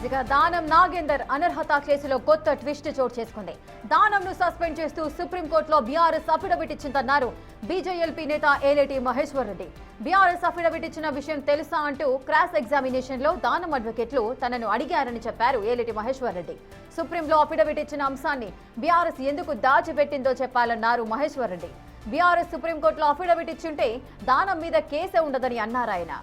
ఇక దానం నాగేందర్ అనర్హత కేసులో కొత్త ట్విస్ట్ చోటు చేసుకుంది. దానంను సస్పెండ్ చేస్తూ సుప్రీంకోర్టులో బీఆర్ఎస్ అఫిడవిట్ ఇచ్చిందన్నారు బీజేఎల్పీ నేత ఏలేటి మహేశ్వర్ రెడ్డి. బీఆర్ఎస్ అఫిడవిట్ ఇచ్చిన విషయం తెలుసా అంటూ క్రాస్ ఎగ్జామినేషన్ లో దానం అడ్వకేట్లు తనను అడిగారని చెప్పారు ఏలేటి మహేశ్వర్ రెడ్డి. సుప్రీంలో అఫిడవిట్ ఇచ్చిన అంశాన్ని బీఆర్ఎస్ ఎందుకు దాచిపెట్టిందో చెప్పాలన్నారు మహేశ్వర్ రెడ్డి. బీఆర్ఎస్ సుప్రీంకోర్టులో అఫిడవిట్ ఇచ్చుంటే దానం మీద కేసే ఉండదని అన్నారు ఆయన.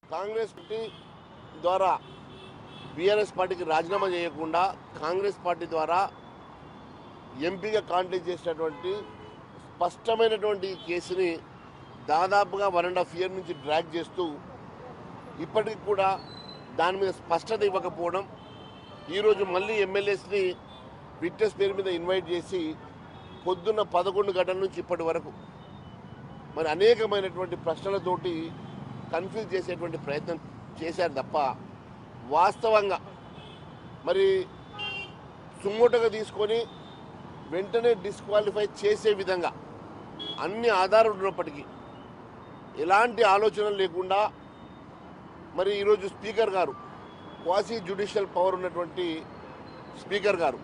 కాంగ్రెస్ పార్టీ ద్వారా బీఆర్ఎస్ పార్టీకి రాజీనామా చేయకుండా కాంగ్రెస్ పార్టీ ద్వారా ఎంపీగా కాంటెస్ట్ చేసినటువంటి స్పష్టమైనటువంటి కేసుని దాదాపుగా 1.5 years నుంచి డ్రాగ్ చేస్తూ ఇప్పటికి కూడా దాని మీద స్పష్టత ఇవ్వకపోవడం, ఈరోజు మళ్ళీ ఎమ్మెల్యేస్ని విట్నెస్ పేరు మీద ఇన్వైట్ చేసి పొద్దున్న 11 గంటల నుంచి ఇప్పటి వరకు మరి అనేకమైనటువంటి ప్రశ్నలతోటి కన్ఫ్యూజ్ చేసేటువంటి ప్రయత్నం చేశారు తప్ప వాస్తవంగా మరి సుమోటోగా తీసుకొని వెంటనే డిస్క్వాలిఫై చేసే విధంగా అన్ని ఆధారాలు ఉన్నప్పటికీ ఎలాంటి ఆలోచనలు లేకుండా మరి ఈరోజు స్పీకర్ గారు, క్వాసీ జ్యుడిషియల్ పవర్ ఉన్నటువంటి స్పీకర్ గారు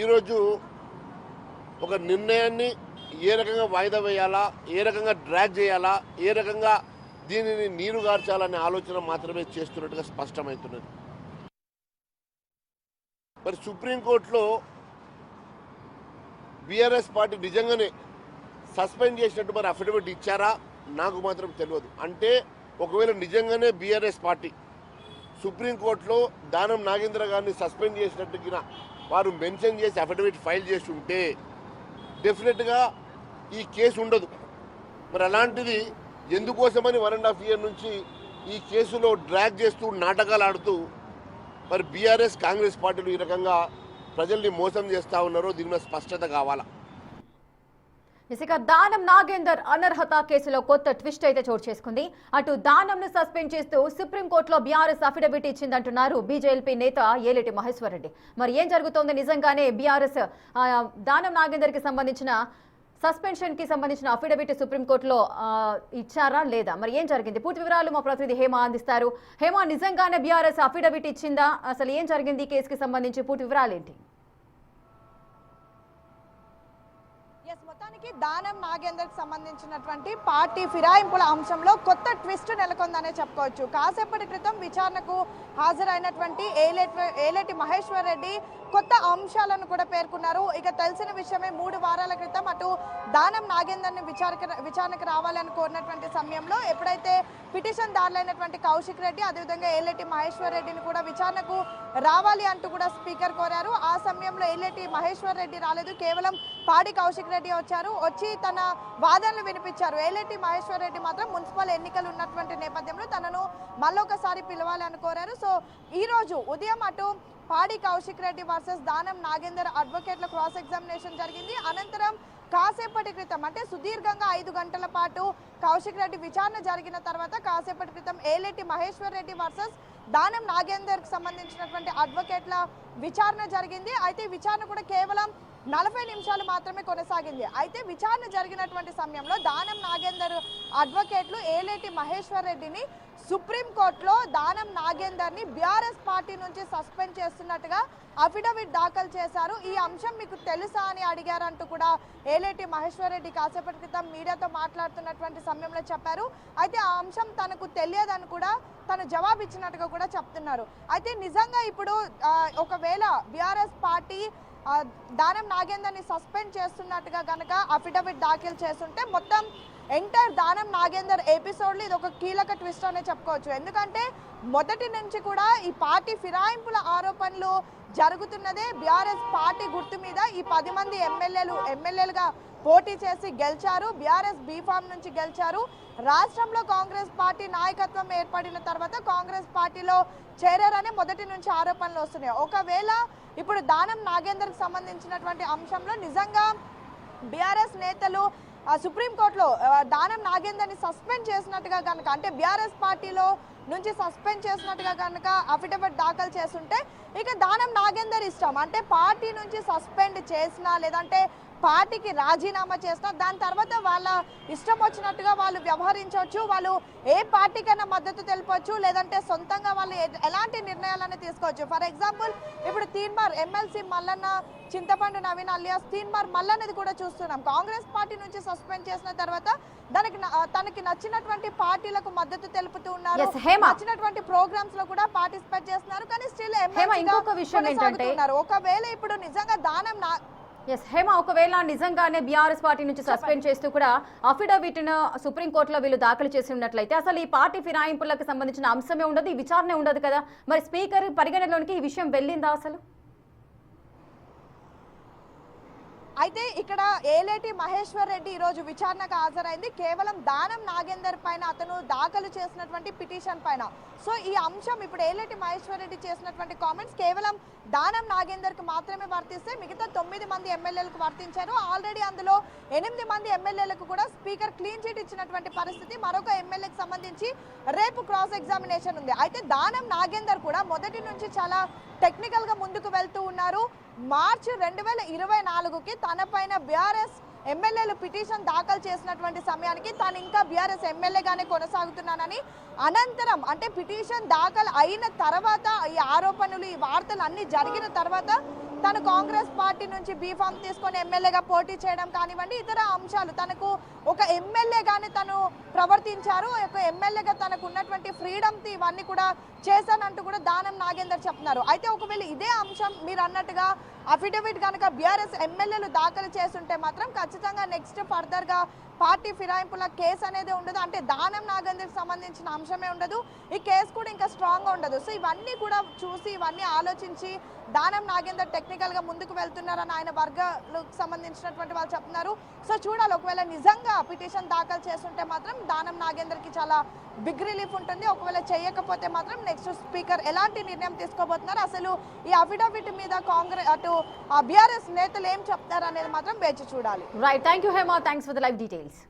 ఈరోజు ఒక నిర్ణయాన్ని ఏ రకంగా వాయిదా వేయాలా, ఏ రకంగా డ్రాగ్ చేయాలా, ఏ రకంగా దీనిని నీరుగార్చాలనే ఆలోచన మాత్రమే చేస్తున్నట్టుగా స్పష్టమవుతున్నది. మరి సుప్రీంకోర్టులో బీఆర్ఎస్ పార్టీ నిజంగానే సస్పెండ్ చేసినట్టు మరి అఫిడవిట్ ఇచ్చారా నాకు మాత్రం తెలియదు. అంటే ఒకవేళ నిజంగానే బీఆర్ఎస్ పార్టీ సుప్రీంకోర్టులో దానం నాగేంద్ర గారిని సస్పెండ్ చేసినట్టుగా వారు మెన్షన్ చేసి అఫిడవిట్ ఫైల్ చేసి ఉంటే డెఫినెట్గా ఈ కేసు ఉండదు. మరి అలాంటిది ఎందుకోసమని 1.5 years నుంచి ఈ కేసులో డ్రాగ్ చేస్తూ నాటకాలు ఆడుతూ మరి బీఆర్ఎస్ కాంగ్రెస్ పార్టీలు ఈ రకంగా ప్రజల్ని మోసం చేస్తూ ఉన్నారో దీని మీద స్పష్టత కావాలా. ఇక దానం నాగేందర్ అనర్హత కేసులో కొత్త ట్విస్ట్ అయితే చోటు చేసుకుంది. అటు దానంను సస్పెండ్ చేస్తూ సుప్రీంకోర్టులో బీఆర్ఎస్ అఫిడవిట్ ఇచ్చిందంటున్నారు బీజేఎల్పీ నేత ఏలేటి మహేశ్వర్ రెడ్డి. మరి ఏం జరుగుతోంది? నిజంగానే బీఆర్ఎస్ దానం నాగేందర్ కి సంబంధించిన సస్పెన్షన్ కి సంబంధించిన అఫిడవిట్ సుప్రీంకోర్టులో ఇచ్చారా లేదా? మరి ఏం జరిగింది? పూర్తి వివరాలు మా ప్రతినిధి హేమ అందిస్తారు. హేమ, నిజంగానే బీఆర్ఎస్ అఫిడవిట్ ఇచ్చిందా? అసలు ఏం జరిగింది? ఈ కేసుకి సంబంధించి పూర్తి వివరాలు ఏంటి? మొత్తానికి దానం నాగేందర్ కి సంబంధించినటువంటి పార్టీ ఫిరాయింపుల అంశంలో కొత్త ట్విస్ట్ నెలకొందనే చెప్పుకోవచ్చు. కాసేపటి క్రితం విచారణకు హాజరైనటువంటి ఏలేటి మహేశ్వర్ రెడ్డి కొత్త అంశాలను కూడా పేర్కొన్నారు. ఇక తెలిసిన విషయమే, 3 వారాల క్రితం అటు దానం నాగేందర్ ని విచారణకు రావాలని కోరినటువంటి సమయంలో ఎప్పుడైతే పిటిషన్ దారులైనటువంటి కౌశిక్ రెడ్డి అదేవిధంగా ఏలేటి మహేశ్వర్ రెడ్డిని కూడా విచారణకు రావాలి అంటూ కూడా స్పీకర్ కోరారు. ఆ సమయంలో ఏలేటి మహేశ్వర్ రెడ్డి రాలేదు, కేవలం పాడి కౌశిక్ రెడ్డి వచ్చి తన వాదనలు వినిపించారు. ఏలేటి మహేశ్వర్ రెడ్డి మాత్రం మున్సిపల్ ఎన్నికలు ఉన్నటువంటి నేపథ్యంలో తనను మళ్ళొకసారి పిలవాలి అని కోరారు. సో ఈ రోజు ఉదయం అటు పాడి Kaushik Reddy versus Danam Nagender అడ్వకేట్ల cross examination జరిగింది. అనంతరం కాసేపటి క్రితం అంటే సుదీర్ఘంగా 5 గంటల పాటు కౌశిక్ రెడ్డి విచారణ జరిగిన తర్వాత కాసేపటి క్రితం ఏలేటి మహేశ్వర్ రెడ్డి వర్సెస్ దానం నాగేందర్ కి సంబంధించినటువంటి అడ్వకేట్ల విచారణ జరిగింది. అయితే విచారణ కూడా కేవలం 40 నిమిషాలు మాత్రమే కొనసాగింది. అయితే విచారణ జరిగినటువంటి సమయంలో దానం నాగేందర్ అడ్వకేట్లు ఏలేటి మహేశ్వర్ రెడ్డిని సుప్రీంకోర్టులో దానం నాగేందర్ ని బీఆర్ఎస్ పార్టీ నుంచి సస్పెండ్ చేస్తున్నట్టుగా అఫిడవిట్ దాఖలు చేశారు. ఈ అంశం మీకు తెలుసా అని అడిగారంటూ కూడా ఏలేటి మహేశ్వర్ రెడ్డి కాసేపటి క్రితం మీడియాతో మాట్లాడుతున్నటువంటి సమయంలో చెప్పారు. అయితే ఆ అంశం తనకు తెలియదని కూడా తను జవాబిచ్చినట్టుగా కూడా చెప్తున్నారు. అయితే నిజంగా ఇప్పుడు ఒకవేళ బీఆర్ఎస్ పార్టీ దానం నాగేందర్ ని సస్పెండ్ చేస్తున్నట్టుగా గనక అఫిడవిట్ దాఖలు చేస్తుంటే మొత్తం ఎంటైర్ దానం నాగేందర్ ఎపిసోడ్లో ఇది ఒక కీలక ట్విస్ట్ అనే చెప్పుకోవచ్చు. ఎందుకంటే మొదటి నుంచి కూడా ఈ పార్టీ ఫిరాయింపుల ఆరోపణలు జరుగుతున్నదే బీఆర్ఎస్ పార్టీ గుర్తు మీద. ఈ 10 మంది ఎమ్మెల్యేలుగా పోటీ చేసి గెలిచారు. బీఆర్ఎస్ బీఫామ్ నుంచి గెలిచారు. రాష్ట్రంలో కాంగ్రెస్ పార్టీ నాయకత్వం ఏర్పడిన తర్వాత కాంగ్రెస్ పార్టీలో చేరారనే మొదటి నుంచి ఆరోపణలు వస్తున్నాయి. ఒకవేళ ఇప్పుడు దానం నాగేందర్కి సంబంధించినటువంటి అంశంలో నిజంగా బీఆర్ఎస్ నేతలు సుప్రీంకోర్టులో దానం నాగేందర్ని సస్పెండ్ చేసినట్టుగా కనుక అంటే బీఆర్ఎస్ పార్టీలో నుంచి సస్పెండ్ చేసినట్టుగా కనుక అఫిడవిట్ దాఖలు చేస్తుంటే ఇక దానం నాగేందర్ ఇష్టం. అంటే పార్టీ నుంచి సస్పెండ్ చేసినా లేదంటే పార్టీకి రాజీనామా చేసినా దాని తర్వాత వాళ్ళ ఇష్టం వచ్చినట్టుగా వాళ్ళు వ్యవహరించవచ్చు. వాళ్ళు ఏ పార్టీకైనా మద్దతు తెలపవచ్చు, లేదంటే సొంతంగా వాళ్ళు ఎలాంటి నిర్ణయాలను తీసుకోవచ్చు. ఫర్ ఎగ్జాంపుల్ ఇప్పుడు తీన్మార్ ఎమ్మెల్సీ మల్లన్న చింతపండు నవీన్ అలియాస్ తీన్మార్ మల్లన్నది కూడా చూస్తున్నాం. కాంగ్రెస్ పార్టీ నుంచి సస్పెండ్ చేసిన తర్వాత తనకి నచ్చినటువంటి పార్టీలకు మద్దతు తెలుపుతూ ఉన్నారు. నచ్చినటువంటి ప్రోగ్రామ్స్ లో కూడా పార్టిసిపేట్ చేస్తున్నారు. కానీ స్టిల్ ఇంకొక విషయం ఏంటంటే ఒకవేళ ఇప్పుడు నిజంగా దానం హేమ ఒకవేళ నిజంగానే బీఆర్ఎస్ పార్టీ నుంచి సస్పెండ్ చేస్తూ కూడా అఫిడవిట్ ను సుప్రీంకోర్టులో వీళ్ళు దాఖలు చేసి ఉన్నట్లయితే అసలు ఈ పార్టీ ఫిరాయింపులకు సంబంధించిన అంశమే ఉండదు, ఈ విచారణ ఉండదు కదా. మరి స్పీకర్ పరిగణలోనికి ఈ విషయం వెళ్ళిందా అసలు? అయితే ఇక్కడ ఏలేటి మహేశ్వర్ రెడ్డి ఈరోజు విచారణకు హాజరైంది కేవలం దానం నాగేందర్ పైన, అతను దాఖలు చేసినటువంటి పిటిషన్ పైన. సో ఈ అంశం ఇప్పుడు ఏలేటి మహేశ్వర్ రెడ్డి చేసినటువంటి కామెంట్స్ కేవలం దానం నాగేందర్ కు మాత్రమే వర్తిస్తే మిగతా 9 మంది ఎమ్మెల్యేలకు వర్తించారు. ఆల్రెడీ అందులో 8 మంది ఎమ్మెల్యేలకు కూడా స్పీకర్ క్లీన్ చిట్ ఇచ్చినటువంటి పరిస్థితి. మరొక ఎమ్మెల్యేకి సంబంధించి రేపు క్రాస్ ఎగ్జామినేషన్ ఉంది. అయితే దానం నాగేందర్ కూడా మొదటి నుంచి చాలా టెక్నికల్ గా ముందుకు వెళ్తూ ఉన్నారు. మార్చి 2024కి తన పైన బీఆర్ఎస్ ఎమ్మెల్యేలు పిటిషన్ దాఖలు చేసినటువంటి సమయానికి తాను ఇంకా బీఆర్ఎస్ ఎమ్మెల్యేగానే కొనసాగుతున్నానని, అనంతరం అంటే పిటిషన్ దాఖలు అయిన తర్వాత ఈ ఆరోపణలు ఈ వార్తలు అన్ని జరిగిన తర్వాత తను కాంగ్రెస్ పార్టీ నుంచి బీఫామ్ తీసుకొని ఎమ్మెల్యేగా పోటీ చేయడం కానివ్వండి, ఇతర అంశాలు తనకు ఒక ఎమ్మెల్యేగానే తను ప్రవర్తించారు. ఒక ఎమ్మెల్యేగా తనకు ఉన్నటువంటి ఫ్రీడమ్ ఇవన్నీ కూడా చేశానంటూ కూడా దానం నాగేందర్ చెప్తున్నారు. అయితే ఒకవేళ ఇదే అంశం మీరు అన్నట్టుగా అఫిడవిట్ కనుక బీఆర్ఎస్ ఎమ్మెల్యేలు దాఖలు చేస్తుంటే మాత్రం ఖచ్చితంగా నెక్స్ట్ ఫర్దర్ గా పార్టీ ఫిరాయింపుల కేసు అనేది ఉండదు. అంటే దానం నాగేందర్కి సంబంధించిన అంశమే ఉండదు, ఈ కేసు కూడా ఇంకా స్ట్రాంగ్ గా ఉండదు. సో ఇవన్నీ కూడా చూసి ఇవన్నీ ఆలోచించి దానం నాగేందర్ టెక్నికల్ గా ముందుకు వెళ్తున్నారని ఆయన వర్గాలకు సంబంధించినటువంటి వాళ్ళు చెప్తున్నారు. సో చూడాలి, ఒకవేళ నిజంగా పిటిషన్ దాఖలు చేస్తుంటే మాత్రం దానం నాగేందర్ కి చాలా బిగ్ రిలీఫ్ ఉంటుంది. ఒకవేళ చేయకపోతే మాత్రం నెక్స్ట్ స్పీకర్ ఎలాంటి నిర్ణయం తీసుకోబోతున్నారు, అసలు ఈ అఫిడవిట్ మీద కాంగ్రెస్ అటు బీఆర్ఎస్ నేతలు ఏం చెప్తారు అనేది మాత్రం వేచి చూడాలి. Right, thank you Hema, thanks for the live details.